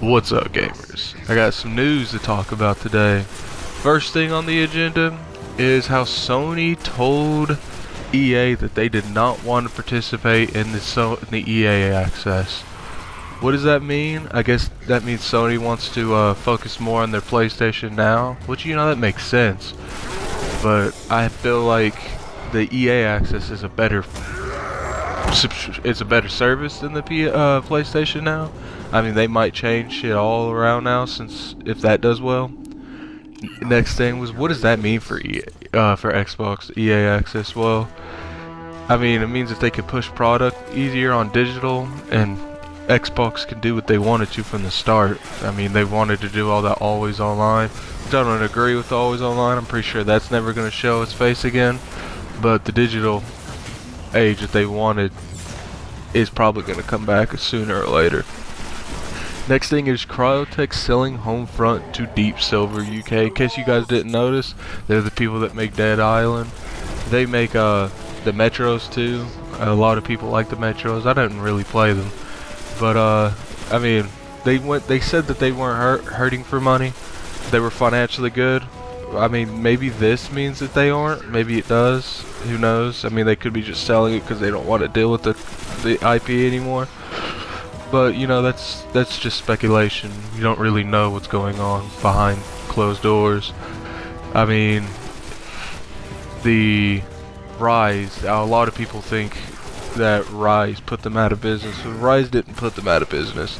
What's up, gamers? I got some news to talk about today. First thing on the agenda is how Sony told EA that they did not want to participate in the EA access. What does that mean? I guess that means Sony wants to focus more on their PlayStation Now, which, you know, that makes sense. But I feel like the EA access is a better service than the PlayStation Now. I mean, they might change shit all around now, since if that does well. Next thing was, what does that mean for for Xbox EA access? Well, I mean, it means that they could push product easier on digital, and Xbox can do what they wanted to from the start. I mean, they wanted to do all that always online, which I don't agree with always online. I'm pretty sure that's never going to show its face again. But the digital age that they wanted is probably going to come back sooner or later. Next thing is Crytek selling Homefront to Deep Silver UK. In case you guys didn't notice, they're the people that make Dead Island. They make the Metros too. A lot of people like the Metros. I didn't really play them, but I mean, they said that they weren't hurting for money. They were financially good. I mean, maybe this means that they aren't. Maybe it does. Who knows? I mean, they could be just selling it because they don't want to deal with the IP anymore. But, you know, that's just speculation. You don't really know what's going on behind closed doors. I mean, the Rise, a lot of people think that Rise put them out of business. But Rise didn't put them out of business.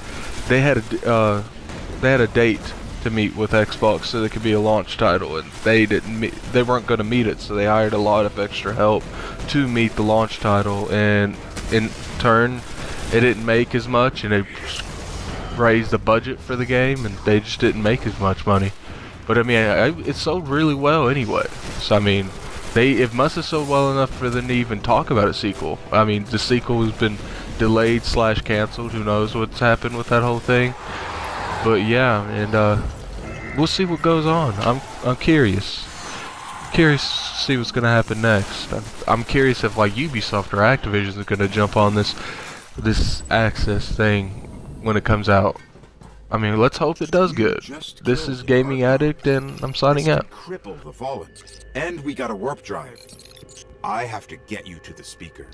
They had a date to meet with Xbox so they could be a launch title, and they weren't going to meet it, so they hired a lot of extra help to meet the launch title, and in turn it didn't make as much, and they raised the budget for the game, and they just didn't make as much money. But I mean, it sold really well anyway, so I mean, it must have sold well enough for them to even talk about a sequel. I mean, the sequel has been delayed / canceled. Who knows what's happened with that whole thing? But yeah, and we'll see what goes on. I'm curious to see what's gonna happen next. I'm curious if like Ubisoft or Activision is gonna jump on this access thing when it comes out. I mean, let's hope it does good. This is Gaming Addict, and I'm signing out. Cripple the Fallen, and we got a warp drive. I have to get you to the speaker.